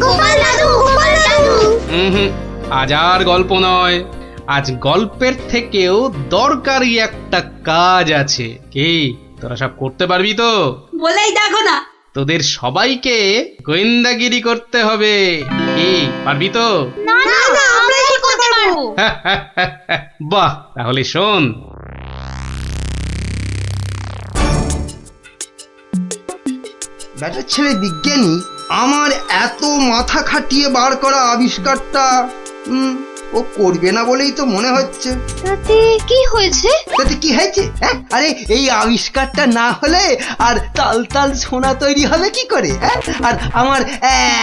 গোপাল দাদু, গোপাল দাদু। আজ আর গল্প নয়, আজ গল্পের থেকেও দরকারি একটা কাজ আছে। কি তোরা সব করতে পারবি তো? বলেই দেখো না। তোদের সবাইকে গোয়েন্দাগিরি করতে হবে। কি পারবি তো? না না, আমরা কি করতে পারবো? বাহ, তাহলে শোন। বেটা ছেলে বিজ্ঞানী আমার এত মাথা খাটিয়ে বার করা আবিষ্কারটা ও করবে না বলেই তো মনে হচ্ছে। তাতে কি হয়েছে? তাতে কি হয়েছে? হ্যাঁ, আরে এই আবিষ্কারটা না হলে আর তাল তাল সোনা তৈরি হবে কি করে? হ্যাঁ, আর আমার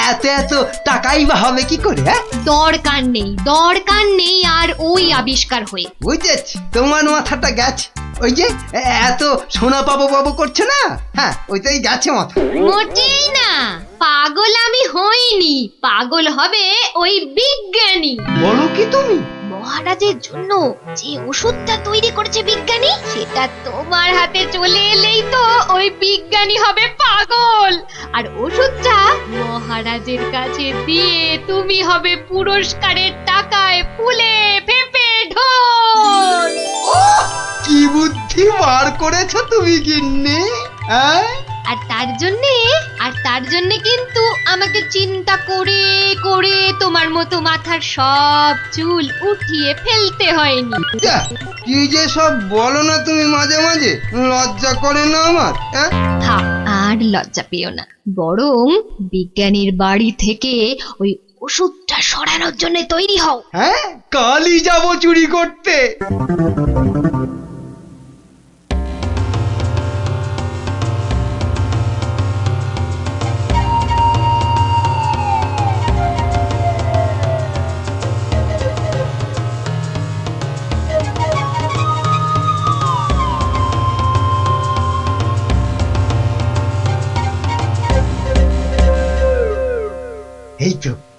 এত এত টাকাই বা হবে কি করে? হ্যাঁ, দরকার নেই আর ওই আবিষ্কার হয়ে। বুঝেছি, তোমার মাথাটা গেছে। ওই যে এত সোনা পাবো পাবো করছে না, হ্যাঁ ওইটাই গেছে মাথা। মোটেই না, পাগল আমি হইনি, পাগল হবে ওই বিজ্ঞানী। বলো কি তুমি? মহারাজের জন্য যে ওষুধটা তৈরি করেছে বিজ্ঞানী, সেটা তোমার হাতে চলে এলেই তো ওই বিজ্ঞানী হবে পাগল, আর ওষুধটা মহারাজের কাছে দিয়ে তুমি হবে পুরস্কারের টাকায় ফুলে ফেপে ঢোল। কি বুদ্ধি বার করেছো তুমি গিন্নি! আর তার জন্যে কিন্তু আমাকে চিন্তা করে করে তোমার মতো মাথার সব চুল উঠিয়ে ফেলতে হয়নি। কি যে সব বলো না তুমি মাঝে মাঝে, লজ্জা করে না আমার? থাক, আর লজ্জা পেও না, বরং বিজ্ঞানীর বাড়ি থেকে ওই ওষুধটা সরানোর জন্য তৈরি হও। হ্যাঁ, কালই যাবো চুরি করতে।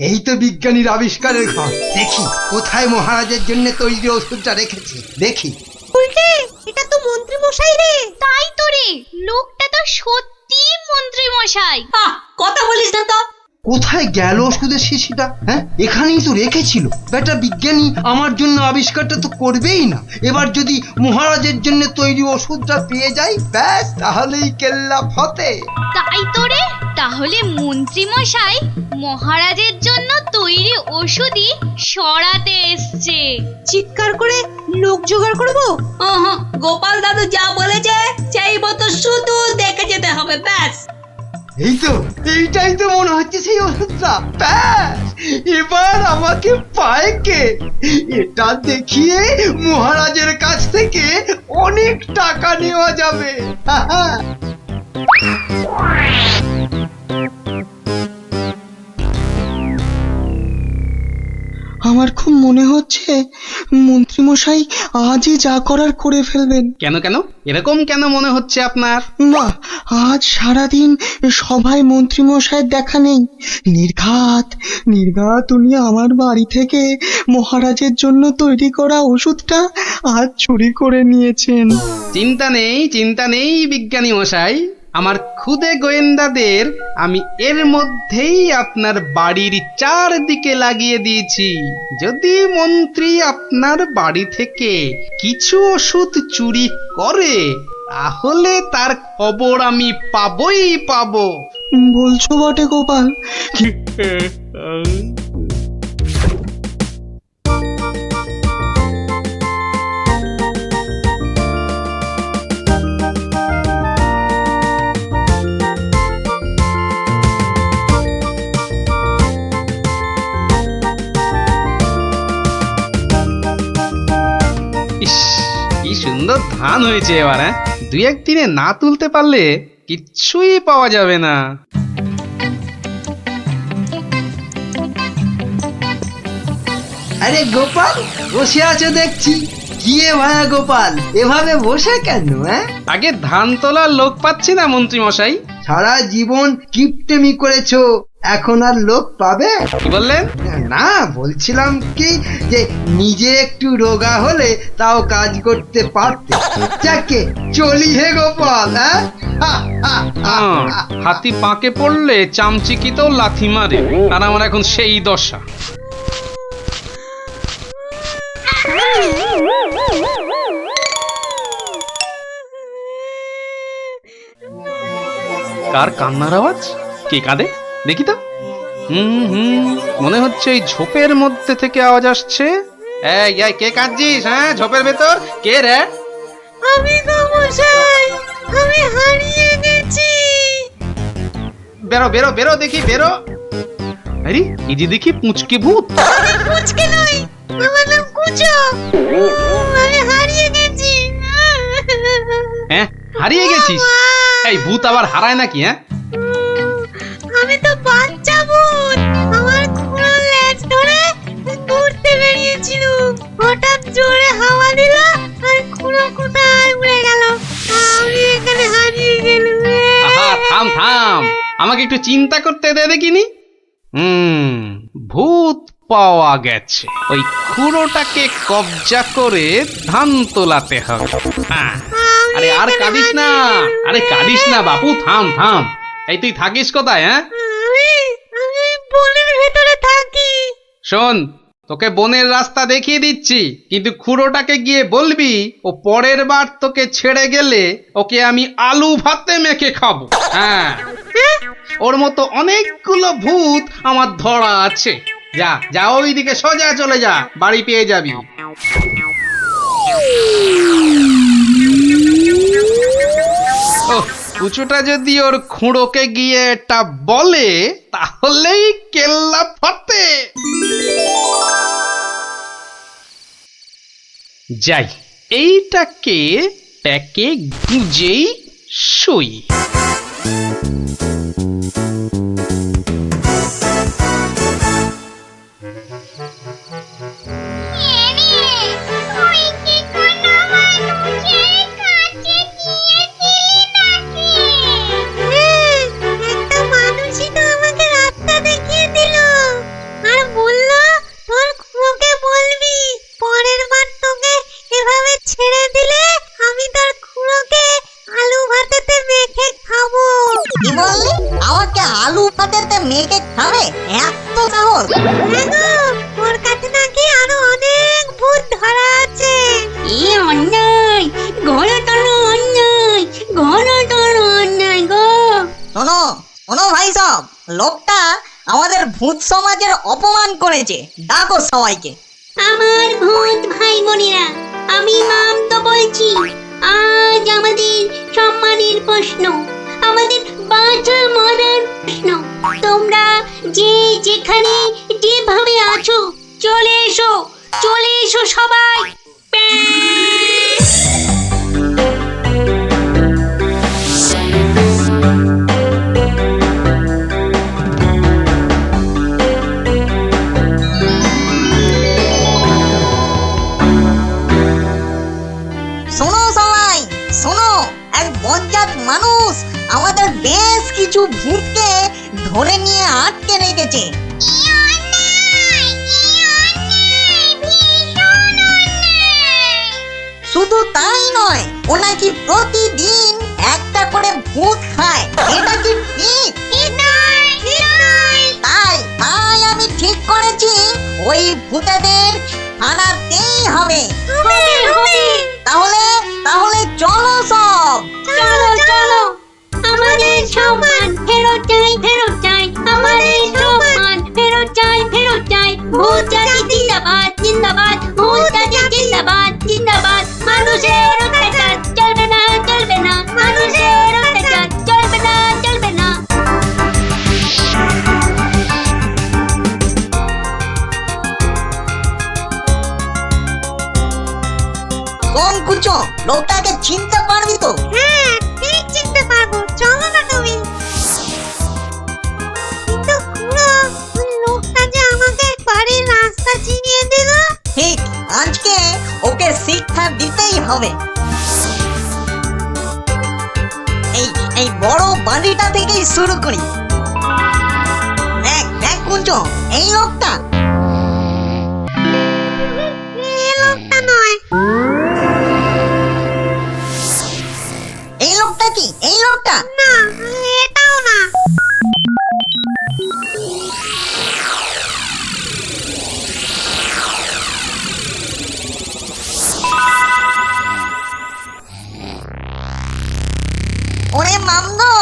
এই তো বিজ্ঞানীর আবিষ্কারের ঘর। দেখি কোথায় মহারাজের জন্য তৈরি ওষুধটা রেখেছি। দেখি। উল্টে, এটা তো মন্ত্রী মশাই রে। তাই তো রে, লোকটা তো সত্যি মন্ত্রী মশাই। কথা বলিস না তো। কোথায় গেল ওষুধের শিশিটা? হ্যাঁ, এখানেই তো রেখেছিল। বেটা বিজ্ঞানী আমার জন্য আবিষ্কারটা তো করবেই না। এবার যদি মহারাজের জন্য তৈরি ওষুধটা পেয়ে যাই, ব্যাস তাহলেই কেল্লা ফতে। তাই তো রে, তাহলে মন্ত্রী মশাই মহারাজের জন্য তৈরি ওষুধই সরাতে এসছে। চিৎকার করে লোক জোগাড় করবো? গোপাল দাদু যা বলেছে সেই মতো শুধু দেখে যেতে হবে, ব্যাস। এইটাই তো মনে হচ্ছে সেই ওষুধটা। ব্যাস, এবার আমাকে পায় কে? এটা দেখিয়ে মহারাজের কাছ থেকে অনেক টাকা নেওয়া যাবে। আমার খুব মনে হচ্ছে মন্ত্রীমশাই আজই যা করার করে ফেলবেন। কেন কেন এরকম কেন মনে হচ্ছে আপনার? মা, আজ সারাদিন সভায় মন্ত্রীমশাইয়ের দেখা নেই। নির্ঘাত উনি আমার বাড়ি থেকে মহারাজের জন্য তৈরি করা ওষুধটা আজ চুরি করে নিয়েছেন। চিন্তা নেই বিজ্ঞানী মশাই, আমার খুদে গোয়েন্দাদের আমি এর মধ্যেই আপনার বাড়ির চারদিকে লাগিয়ে দিয়েছি। যদি মন্ত্রী আপনার বাড়ি থেকে কিছু ওষুধ চুরি করে, তাহলে তার খবর আমি পাবই পাবো। বলছো বটে গোপাল। কি সুন্দর ধান হয়েছে এবার। দুই একদিনে না তুলতে পারলে কিচ্ছুই পাওয়া যাবে না। আরে গোপাল, বসে আছো দেখছি। কি ভায়া গোপাল, এভাবে বসে কেন? আগে ধান তোলার লোক পাচ্ছি না মন্ত্রী মশাই। সারা জীবন কিপটেমি করেছো, এখন আর লোক পাবে? কি বললেন? না, বলছিলাম কি যে নিজে একটু রোগা হলে তাও কাজ করতে পারতে। যাকে চলি হে গোপাল, হ্যাঁ? হাতি পাকে পড়লে চামচিকিতেও লাথি মারে, আর আমার এখন সেই দশা। কার কান্নার আওয়াজ? কে কাঁদে দেখি তো। মনে হচ্ছে এই ঝোপের মধ্যে থেকে আওয়াজ আসছে। এই এই, কে কাঁদছিস? হ্যাঁ, ঝোপের ভেতর কে রে? আমি গো মশাই, আমি হারিয়ে গেছি। বেরো বেরো বেরো দেখি, বেরো। আরে এই যে দেখি পুঁচকে ভূত। আমি কুচকে নই, আমার নাম কুচো। আমি হারিয়ে গেছি। হ্যাঁ, হারিয়ে গেছিস? এই ভূত আবার হারায় নাকি? হ্যাঁ, আমি তো বাচ্চা ভূত। আমার খুঁড়ো লেজ ধরে ঘুরতে বেরিয়েছিল, হঠাৎ জোরে হাওয়া দিল আর খুঁড়ো কোথায় উড়ে গেল। আমি এখানে হারিয়ে গেলাম। আহা, থাম থাম, আমাকে একটু চিন্তা করতে দে দেখিনি। ভূত পাওয়া গেছে। ওই খুঁড়োটাকে কবজা করে ধান তোলাতে হবে। হ্যাঁ, আরে আর কাঁদিস না, আরে কাঁদিস না বাপু, থাম থাম। এই তুই থাকিস কোথায়? হ্যাঁ, আমি বনের ভেতরে থাকি। শোন, তোকে বনের রাস্তা দেখিয়ে দিচ্ছি, কিন্তু খুঁড়োটাকে গিয়ে বলবি ও পরের বার তোকে ছেড়ে গেলে ওকে আমি আলু ভাতে মেখে খাবো। হ্যাঁ, ওর মতো অনেকগুলো ভূত আমার ধরা আছে। যা যা, ওইদিকে সোজা চলে যা, বাড়ি পেয়ে যাবি। ওহ, কুচুটা যদি ওর খুঁড়োকে গিয়ে এটা বলে তাহলেই কেল্লা ফাটে। যাই, এইটাকে প্যাকে গুজেই শুই। একটা মানুষই তো আমাকে রাস্তা দেখিয়ে দিল আর বলল তোর খুঁড়োকে বলবি পরের বার তোকে এভাবে ছেড়ে দিলে আমি তোর খুঁড়োকে আলু ভাতেতে মেখে খাবো। কি বললি? আমাকে আলু ভাতেতে মেখে খাবে? এত সাহস? হ্যাঁ গো, ওর কাছে নাকি আরো অনেক ভূত ধরা আছে। এ অন্যায়, ঘোরতর অন্যায়, ঘোরতর অন্যায় গো। শোনো শোনো ভাই সব, লোকটা আমাদের ভূত সমাজের অপমান করেছে। ডাকো সবাইকে। আমার ভূত ভাই বোনেরা, আমি মাম তো বলছি। আজ আমাদের সম্মানের প্রশ্ন, আমাদের বাঁচা মরার প্রশ্ন। তোমরা যে যেখানে যেভাবে আছো চলে এসো, চলে এসো সবাই। শোনো সবাই, শোনো, এক বজ্জাত মানুষ আমাদের বেশ কিছু ভূতকে ধরে নিয়ে আটকে রেখেছে। শুধু তাই নয়, ও নাকি প্রতিদিন একটা করে ভূত খায়। এটা কি ঠিক? তাই তাই আমি ঠিক করেছি ওই ভূতেদের হারাতেই হবে। তাহলে তাহলে চলো সব। চলো চলো, আমাদের সম্মান ফেরত চাই, ফেরত চাই। আমাদের সম্মান ফেরত চাই, ফেরত চাই। ভূত জাতি জিন্দাবাদ, জিন্দাবাদ। ভূত জাতি জিন্দাবাদ, জিন্দাবাদ। মানুষের অত্যাচার চলবে না, চলবে না। মানুষের অত্যাচার চলবে না, চলবে না। কোন কুচো, লোকটাকে চিনতে পারবি তো? হ্যাঁ, ঠিক চিনতে পারবো। চলো না তুমি। কিন্তু খুড়ো, ওই লোকটা যে আমাকে বাড়ির রাস্তা চিনিয়ে দিল। ঠিক, আজকে ওকে শিক্ষা দিতেই হবে। এই এই বড় বাড়িটা থেকেই শুরু করি। তো এই লোকটা। এই লোকটা নয়। এই লোকটা কি? এই লোকটা? না, এটাও না। ওরে মামগো,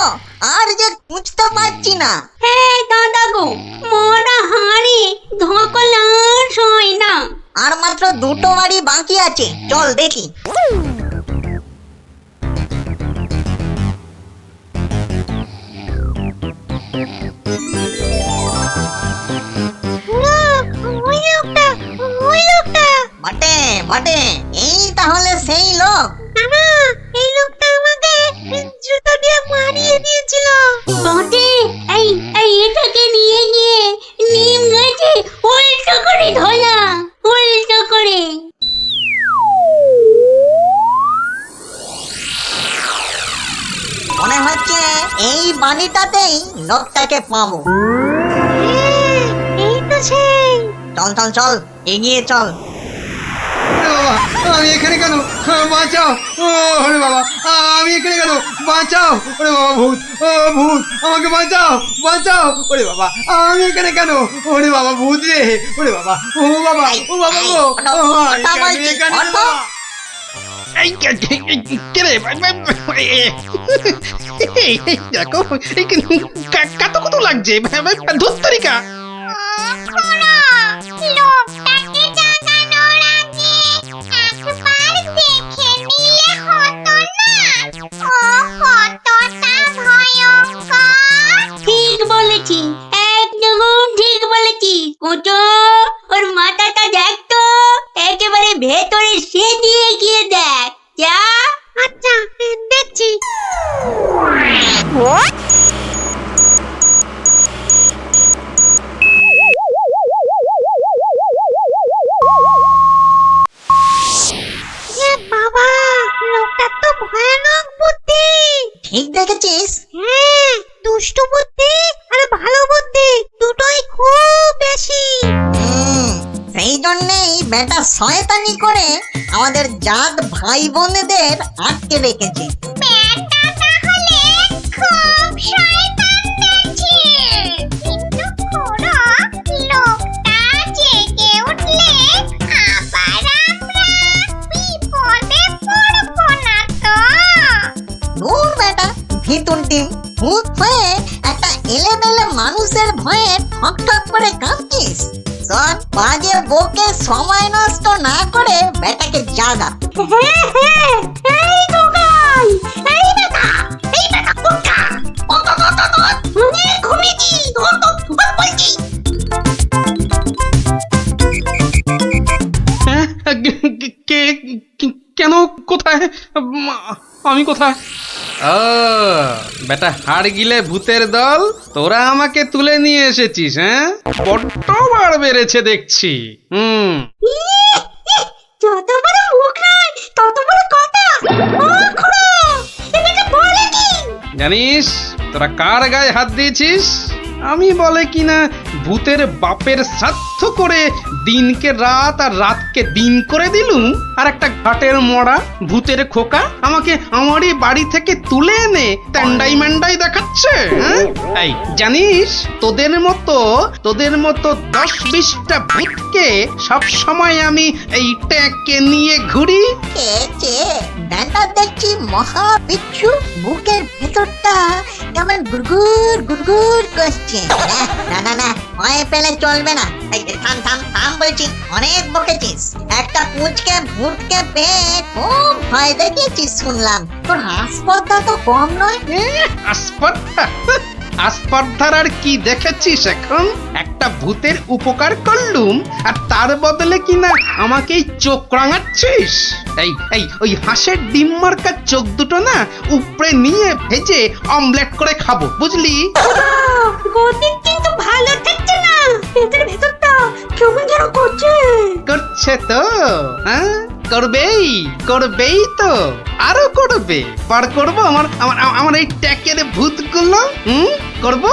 আর যে খুঁজতে পারছি না। হ্যাঁ দাদা গো, মরা হাঁড়ি ধকল আর সয় না। আর মাত্র দুটো বাড়ি বাকি আছে, চল দেখি। ওই লোকটা, ওই লোকটা। বটে বটে, এই তাহলে সেই লোক। না, এই লোকটা আমাকে জুতো দিয়ে মারিয়ে দিয়েছিল। বটে, এই এটাকে নিয়ে গিয়ে নিম গাছে উল্টো করে ধরা, উল্টো করে। মনে হচ্ছে এই বাড়িটাতেই লোকটাকে পাবো। এই তো সেই। চল চল চল, এগিয়ে চল। ওরে বাবা, আমি এখানে কেন? বাঁচাও! ওরে বাবা, আমি এখানে কেন? বাঁচাও! ওরে বাবা, ভূত! ও ভূত, আমাকে বাঁচাও! বাঁচাও! ওরে বাবা, আমি এখানে কেন? ওরে বাবা, ভূত রে! ওরে বাবা, ও বাবা, ও বাবা গো! আমি এখানে কেন? এই কে রে? দেখো কত কত লাগছে ধুত্তরিকা। লোকটাকে জাগানোর আগে একবার দেখে নিলে হতো না? ও কতটা ভয়ঙ্কর। ঠিক বলেছি, একদম ঠিক বলেছি। কোটো, ওর মাথাটা দেখ তো, একেবারে ভেতরে সেদিয়ে গিয়ে দেখ। যা। আচ্ছা, দেখছি। বাবা, লোকটা তো ভয়ানক বুদ্ধি। ঠিক দেখেছিস? হ্যাঁ, দুষ্টু বুদ্ধি আর ভালো বুদ্ধি দুটোই খুব বেশি। সেই জন্যেই বেটা শয়তানি করে আমাদের জাত ভাই বোনেদের আটকে রেখেছে। ব্যাটা তাহলে খুব শয়তান দেখছি। কিন্তু খুড়ো, লোকটা জেগে উঠলে আবার আমরা বিপদে পড়বো না তো? দূর বেটা, ভিতুর ডিম, ভূত হয়ে একটা এলেমেলে মানুষের ভয়ে ঠক ঠক করে কাঁপছিস। শোন, বাজে বকে সময় নষ্ট না করে বেটাকে জাগা। হ্যাঁ হ্যাঁ, এই গোগাই, এই বেটা, কোনটা? ঘুমিয়েছি, বলছি। হ্যাঁ কে কেন কোথায় আমি কোথায়? ও বেটা হাড় গিলে ভূতের দল, তোরা আমাকে তুলে নিয়ে এসেছিস? হ্যাঁ, বড্ড বার বেড়েছে দেখছি। যত বড় মুখ নয় তত বড় কথা। ও খুড়ো, এটা বলে কি? জানিস তোরা কার গায়ে হাত দিয়েছিস? আমি বলে কিনা ভূতের বাপের শ্রাদ্ধ করে দিনকে রাত আর রাতকে দিন করে দিলুম, আর একটা ঘাটের মরা ভূতের খোকা আমাকে আমারই বাড়ি থেকে তুলে এনে ট্যান্ডাই ম্যান্ডাই দেখাচ্ছে। হ্যাঁ? এই জানিস তোদের মতো 10-20টা ভূতকে সব সময় আমি এই ট্যাঁকে নিয়ে ঘুরি। কে বেটা দেখছি মহা বিচ্ছু, বুকের ভেতরটা কেমন গুড়গুড় গুড়গুড় করছে। না না না, ভয় পেলে চলবে না। এই থাম থাম থাম বলছি, অনেক বকেছিস। একটা পুচকে ভূতকে পেয়ে খুব ভয় দেখিয়েছিস শুনলাম। তোর হাসপাতা তো কম নয়। আসপর্ধা আসপর্ধার আর কি দেখেছিস এখন? একটা ভূতের উপকার করলুম আর তার বদলে কিনা আমাকেই চোখ রাঙাচ্ছিস। এই ওই হাঁসের ডিম মার্কার চোখ দুটো না উপরে নিয়ে ভেজে অমলেট করে খাবো, বুঝলি? গতিক কিন্তু ভালো থাকছে না, পেটের ভেতরটা কেমন যেন করছে। করছে তো? হ্যাঁ, করবেই তো, আরো করবে। পার করবো আমার এই ট্যাকের ভূতগুলো। করবো।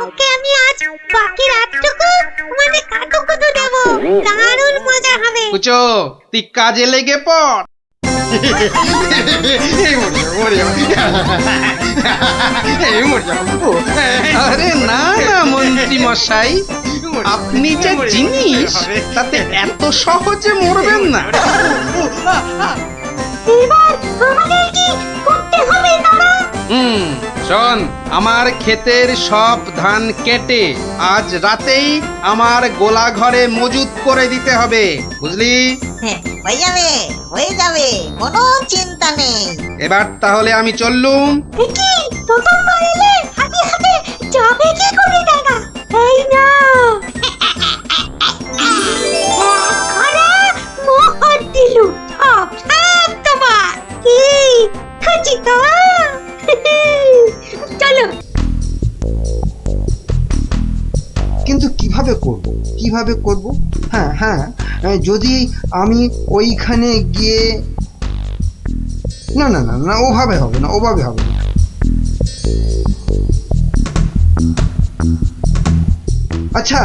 ওকে আমি আজ বাকি রাতটুকু মানে কাতুকুতু দেব, দারুণ মজা হবে। কুচো তুই কাজে লেগে পড়। এই মরে যাবো, এই মরে যাবো। আরে না না মন্ত্রী মশাই, আপনি যে জিনিস তাতে এত সহজে মরবেন না। এবার আমাদের কি করতে হবে দাদা? শোন, আমার ক্ষেতের সব ধান কেটে আজ রাতেই আমার গোলা ঘরে মজুত করে দিতে হবে, বুঝলি? হ্যাঁ, হয়ে যাবে, কোনো চিন্তা নেই। এবার তাহলে আমি চললুম। কি প্রথমবার এলে হাতে হাতে যাবে কি করে দাদা? এই না ঘরে মোহর দিলু, সব সব তোমার। কি খুশি তো? চলো। কিন্তু কিভাবে করব, কিভাবে করব? হ্যাঁ হ্যাঁ, যদি আমি ওইখানে গিয়ে, না না না না, ওভাবে হবে না, ওভাবে হবে না। আচ্ছা,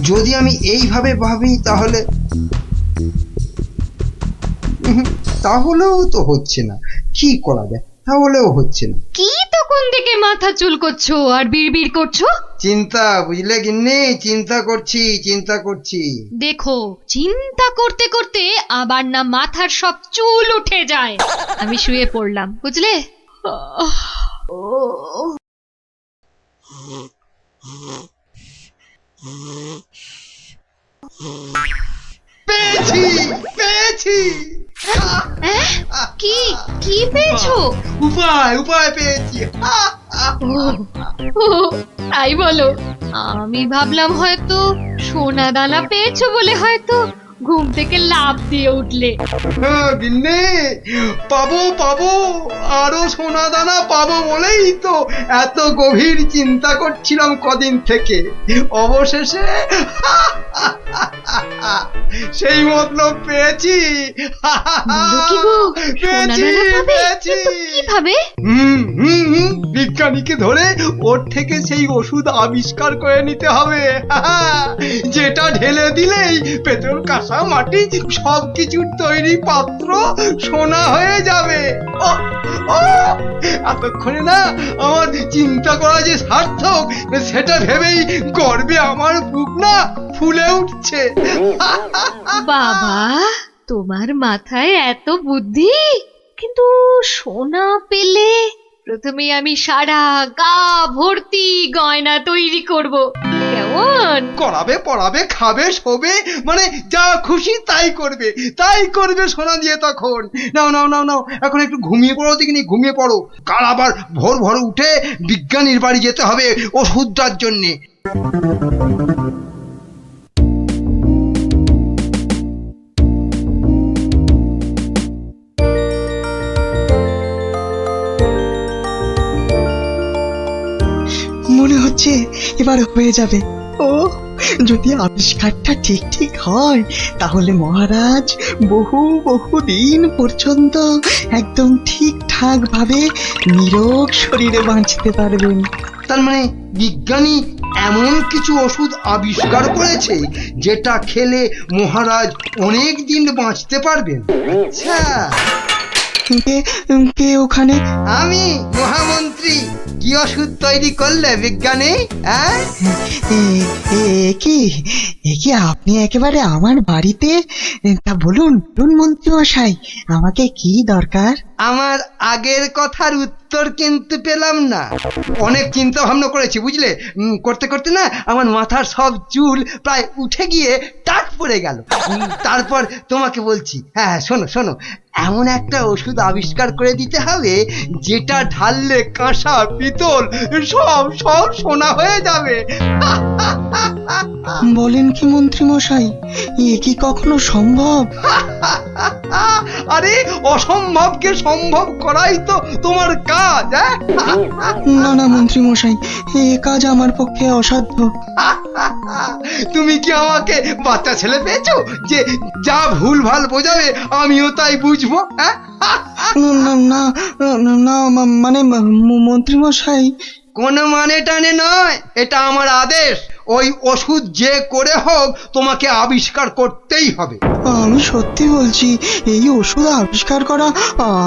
যদি আমি এইভাবে ভাবি তাহলে তাহলেও তো হচ্ছে না। কি করা যায়? তাহলেও হচ্ছে না। কি তখন থেকে মাথা চুলকোচ্ছো আর বিড়বিড় করছো? চিন্তা, বুঝলে গিন্নি, চিন্তা করছি, চিন্তা করছি। দেখো, চিন্তা করতে করতে আবার না মাথার সব চুল উঠে যায়। আমি শুয়ে পড়লাম, বুঝলে? পেয়েছি, পেয়েছি। কি কি পেয়েছো? উপায় পেয়েছি। ও, তাই বলো? আমি ভাবলাম হয়তো সোনা দানা পেয়েছো বলে হয়তো ঘুম থেকে লাফ দিয়ে উঠলে। গিন্নি, পাবো পাবো, আরো সোনা দানা পাবো বলেই তো এত গভীর চিন্তা করছিলাম কদিন থেকে। অবশেষে সেই মতলব পেয়েছি। বলো কি গো, সোনা পেয়েছি, দানা পাবে? পেয়েছি। কিন্তু কিভাবে? বিজ্ঞানীকে ধরে ওর থেকে সেই ওষুধ আবিষ্কার করে নিতে হবে, যেটা ঢেলে দিলেই পেট্রোল, কাঁসা, মাটি সবকিছুর তৈরি পাত্র সোনা হয়ে যাবে। ও, ও, এতক্ষণে না আমার চিন্তা করা যে সার্থক সেটা ভেবেই গর্বে আমার বুক না ফুলে উঠছে। বাবা, তোমার মাথায় এত বুদ্ধি! কিন্তু সোনা পেলে প্রথমে আমি সারা গা ভর্তি গয়না তৈরি করব, কেমন? করাবে, পড়াবে, খাবে, শোবে, মানে যা খুশি তাই করবে, তাই করবে সোনা দিয়ে তখন। নাও নাও নাও নাও, এখন একটু ঘুমিয়ে পড়ো দেখিনি, ঘুমিয়ে পড়ো। কাল আবার ভোর ভোর উঠে বিজ্ঞানীর বাড়ি যেতে হবে ওষুধটার জন্যে। মনে হচ্ছে এবার হয়ে যাবে। ও, যদি আবিষ্কারটা ঠিক ঠিক হয় তাহলে মহারাজ বহু বহু দিন পর্যন্ত একদম ঠিকঠাক ভাবে নিরোগ শরীরে বাঁচতে পারবেন। তার মানে বিজ্ঞানী এমন কিছু ওষুধ আবিষ্কার করেছে যেটা খেলে মহারাজ অনেক দিন বাঁচতে পারবেন। আচ্ছা, কে কে ওখানে? আমি মহামন্ত্রী। কি ওষুধ তৈরি করলে বিজ্ঞানী? হ্যাঁ, এ কি আপনি একেবারে আমার বাড়িতে? তা বলুন বলুন মন্ত্রী মশাই, আমাকে কি দরকার? আমার আগের কথার উত্তর কিন্তু পেলাম না। অনেক চিন্তা ভাবনা করেছি, বুঝলে। করতে করতে না আমার মাথার সব চুল প্রায় উঠে গিয়ে টাক পড়ে গেল। তারপর তোমাকে বলছি, হ্যাঁ শোনো শোনো, এমন একটা ওষুধ আবিষ্কার করে দিতে হবে যেটা ঢাললে কাঁসা, পিতল সব সব সোনা হয়ে যাবে। বলেন কি মন্ত্রী মশাই, এ কি কখনো সম্ভব? আরে অসম্ভবকে সম্ভব করাই তো তোমার কাজ। না না মন্ত্রী মশাই, এ কাজ আমার পক্ষে অসাধ্য। তুমি কি আমাকে বাচ্চা ছেলে পেয়েছো যে যা ভুল ভাল বোঝাবে আমিও তাই বুঝবো? না না না না, মানে মন্ত্রী মশাই, কোনো মানে টানে নয়, এটা আমার আদেশ। ওই ওষুধ যে করে হোক তোমাকে আবিষ্কার করতেই হবে। আমি সত্যি বলছি, এই ওষুধ আবিষ্কার করা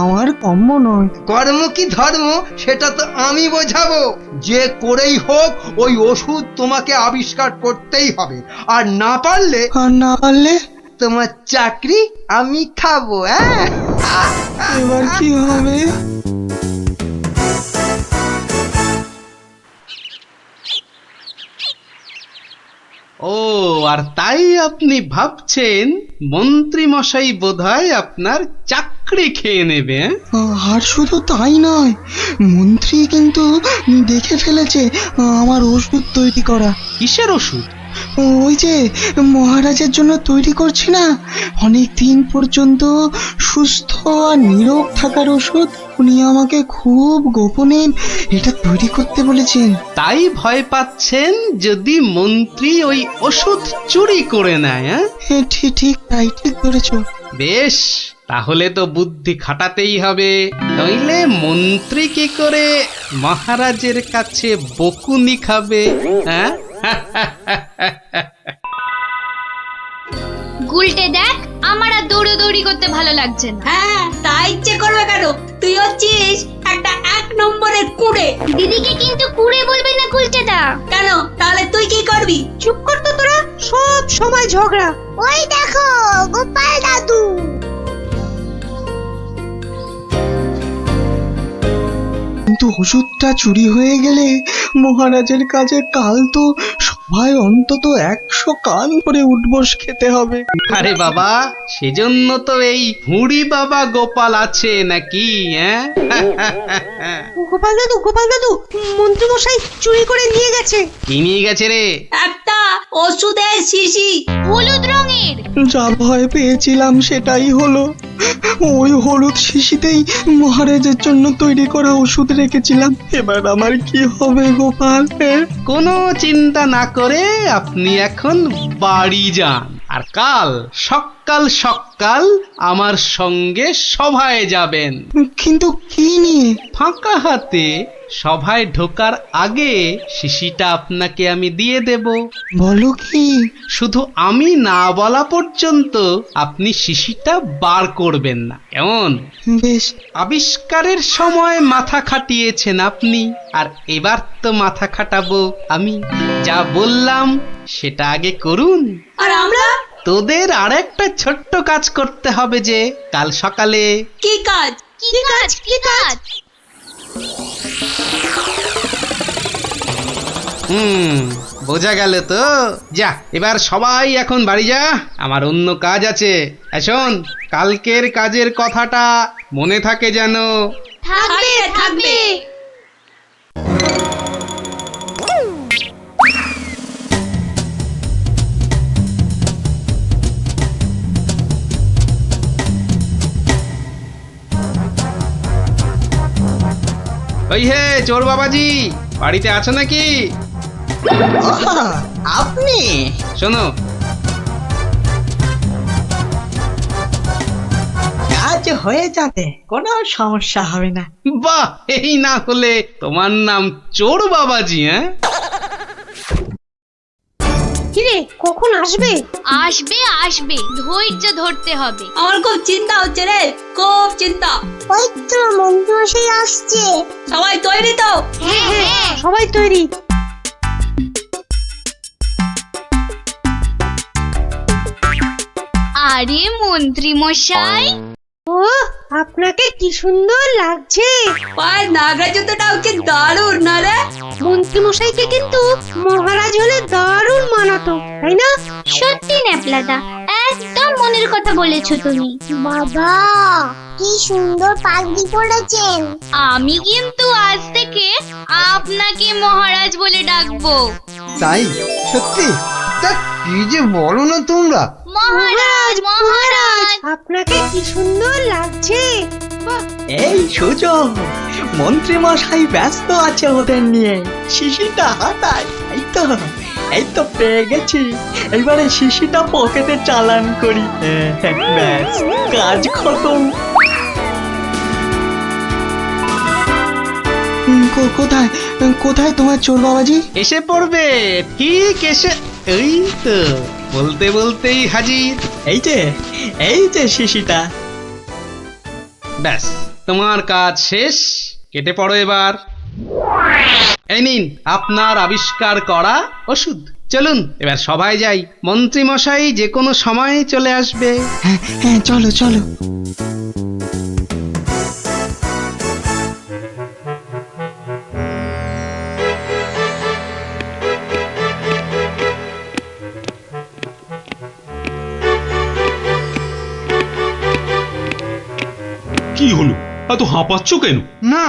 আমার কম্য নয়। কর্ম কি ধর্ম সেটা তো আমি বোঝাবো। যে করেই হোক ওই ওষুধ তোমাকে আবিষ্কার করতেই হবে, আর না পারলে আর না পারলে তোমার চাকরি আমি খাবো। হ্যাঁ, এবার কি হবে? ও, আর তাই আপনি ভাবছেন মন্ত্রী মশাই বোধহয় আপনার চাকরি খেয়ে নেবে? আর শুধু তাই নয়, মন্ত্রী কিন্তু দেখে ফেলেছে আমার ওষুধ তৈরি করা। কিসের ওষুধ? ওই যে মহারাজের জন্য তৈরি করছি না, অনেক দিন পর্যন্ত সুস্থ আর নীরব থাকার ওষুধ। উনি আমাকে খুব গোপনে এটা তৈরি করতে বলেছেন। তাই ভয় পাচ্ছেন যদি মন্ত্রী ওই ওষুধ চুরি করে নেয়? ঠিক ঠিক তাই, ঠিক ধরেছো। বেশ, তাহলে তো বুদ্ধি খাটাতেই হবে, নইলে মন্ত্রী কি করে মহারাজের কাছে বকুনি খাবে? হ্যাঁ, গুলটে দেখ, আমার আর দৌড়ি করতে ভালো লাগছে না। হ্যাঁ, তাই ইচ্ছে করবে কেন? তুই হচ্ছিস একটা 1 নম্বরের কুড়ে। দিদিকে কিন্তু কুড়ে বলবি না গুলটেদা। কেন? তাহলে তুই কি করবি? চুপ কর তো তোরা, সব সময় ঝগড়া। ওই দেখো গোপাল দাদু। কিন্তু ওষুধটা চুরি হয়ে গেলে মহারাজের কাছে কাল তো সবাই অন্তত 100 কান করে উঠবস খেতে হবে। আরে বাবা, সেজন্য তো এই হুড়ি বাবা গোপাল আছে নাকি? হ্যাঁ, গোপাল দাদু, মন্ত্রী মশাই চুরি করে নিয়ে গেছে। কি নিয়ে গেছে রে? একটা ওষুধের শিশি। হলুদ রঙের। যা ভয় পেয়েছিলাম সেটাই হলো। ওই হলুদ শিশিতেই মহারাজের জন্য তৈরি করা ওষুধ রেখেছিলাম। এবার আমার কি হবে গোপাল? কোনো চিন্তা না করে আপনি এখন বাড়ি যান, আর কাল সকাল সকাল আমার সঙ্গে সভায় যাবেন। কিন্তু কি নিয়ে? ফাঁকা হাতে সভায় ঢোকার আগে শিশিটা আপনাকে আমি দিয়ে দেব। বলো কি? শুধু আমি না বলা পর্যন্ত আপনি শিশিটা বার করবেন না, কেমন? বেশ। আবিষ্কারের সময় মাথা খাটিয়েছেন আপনি, আর এবার তো মাথা খাটাবো আমি। যা বললাম সেটা আগে করুন। আর আমরা? তোদের আর একটা ছোট্ট কাজ করতে হবে যে কাল সকালে। কি কাজ? কি কাজ? বোঝা গেল তো? যা, এবার সবাই এখন বাড়ি যা, আমার অন্য কাজ আছে। শোন, কালকের কাজের কথাটা মনে থাকে যেন। থাকবে। ওই হে চোর বাবাজি, বাড়িতে আছো নাকি? আপনি? শোনো, কাজ হয়ে যাবে, কোনো সমস্যা হবে না। বাহ, এই না হলে তোমার নাম চোর বাবাজি? হ্যাঁ, কিরে, কখন আসবে? আসবে, ধৈর্য ধরতে হবে। আমার খুব চিন্তা হচ্ছে রে, খুব চিন্তা। ওই তো মন্ত্রী মশাই আসছে। সবাই তৈরি তো? হ্যাঁ, সবাই তৈরি। আরে মন্ত্রী মশাই, ও, আপনাকে কি সুন্দর লাগছে। পায়ের নাগরা জুতোটাও কি দারুণ না রে? মন্ত্রী মশাইকে কিন্তু মহারাজ হলে দারুণ মানাতো, তাই না? সত্যি ন্যাপলাদা, একদম মনের কথা বলেছো তুমি। বাবা কি সুন্দর পাগড়ি পরেছেন। আমি কিন্তু আজ থেকে আপনাকে মহারাজ বলে ডাকবো। তাই? সত্যি? তা কি যে বলো না তোমরা। মহারাজ। আপনাকে কি সুন্দর লাগছে। এই সুযোগ, মন্ত্রী মশাই ব্যস্ত আছে ওদের নিয়ে, শিশিটা হাতায়। এই তো পেয়ে গেছি। এবারে শিশিটা পকেটে চালান করি। ব্যাস, কাজ খতম। কোথায় কোথায় তোমার চোর বাবাজি? এসে পড়বে, ঠিক এসে, এই তো বলতে বলতেই হাজির। এই যে শিশিটা। ব্যাস, তোমার কাজ শেষ, কেটে পড়ো এবার। এই নিন আপনার আবিষ্কার করা ওষুধ। চলুন এবার সবাই যাই, মন্ত্রী মশাই যে কোনো সময় চলে আসবে। হ্যাঁ চলো চলো। কি হলো, এত হাঁপাচ্ছ কেন? না,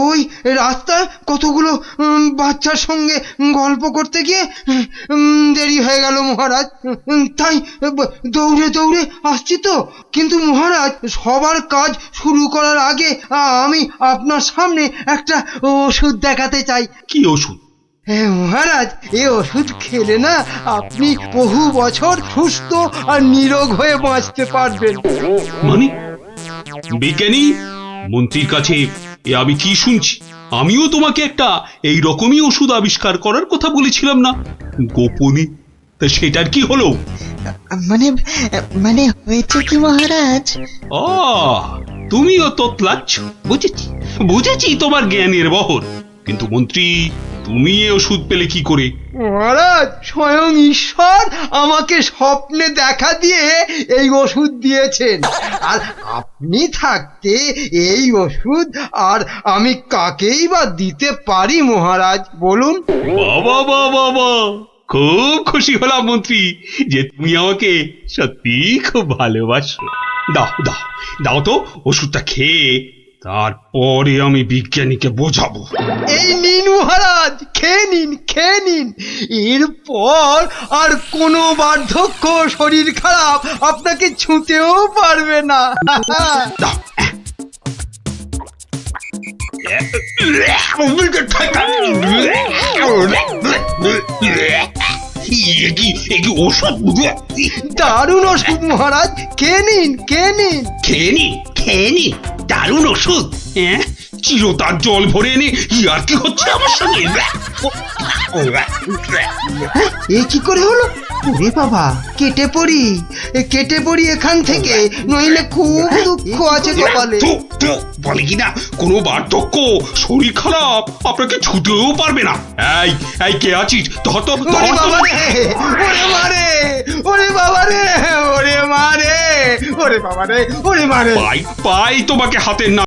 ওই রাস্তায় কতগুলো বাচ্চার সঙ্গে গল্প করতে গিয়ে দেরি হয়ে গেল মহারাজ। তাই দৌড়ে দৌড়ে আসছি তো। কিন্তু মহারাজ, সবার কাজ শুরু করার আগে আমি আপনার সামনে একটা ওষুধ দেখাতে চাই। কি ওষুধ? হ্যাঁ মহারাজ, এই ওষুধ খেলে না আপনি বহু বছর সুস্থ আর নিরোগ হয়ে বাঁচতে পারবেন। মানে বিজ্ঞানী, মন্ত্রীর কাছে এ আমি কি শুনছি? আমিও তোমাকে একটা এই রকমই ওষুধ আবিষ্কার করার কথা বলেছিলাম না গোপনে? তা সেটার কি হলো? মানে মানে হয়েছে কি মহারাজ? তুমিও তোতলাচ্ছ, বুঝেছি বুঝেছি তোমার জ্ঞানের বহর। কিন্তু মন্ত্রী, তুমি এ ওষুধ পেলে কি করে? মহারাজ, স্বয়ং ঈশ্বর আমাকে স্বপ্নে দেখা দিয়ে এই ওষুধ দিয়েছেন। আর আপনি থাকতে এই ওষুধ আর আমি কাকেই বা দিতে পারি মহারাজ, বলুন? বাবা বাবা বাবা, খুব খুশি হলাম মন্ত্রী যে তুমি আমাকে সত্যি খুব ভালোবাসো। দাও দাও দাও তো ওষুধটা খেয়ে, তারপরে আমি বিজ্ঞানীকে বোঝাবো। এই নিন মহারাজ, খেয়ে নিন খেয়ে নিন। এরপর আর কোনো বার্ধক্য শরীর খারাপ আপনাকে ছুঁতেও পারবে না। দাও। ওষুধ দারুণ ওষুধ মহারাজ, খেয়ে নিন খেয়ে নিন। খেয়ে নি দারুণ ওষুধ। হ্যাঁ, চিরতার জল ভরে এনে আর কি হচ্ছে আমার সঙ্গে? এ কি করে হলো? ওরে বাবা, কেটে পড়ি এখান থেকে, নইলে খুব দুঃখ আছে কপালে। বলে কিনা কোনো বার্ধক্য, শরীর খারাপ আপনাকে ছুতেও পারবে না। এই কে আছিস? ধর তো, ওরে বাবা রে, ওরে মারে, ওরে বাবা রে, ওরে মারে, ওরে বাবা রে, ওরে মারে। পাই তোমাকে হাতের না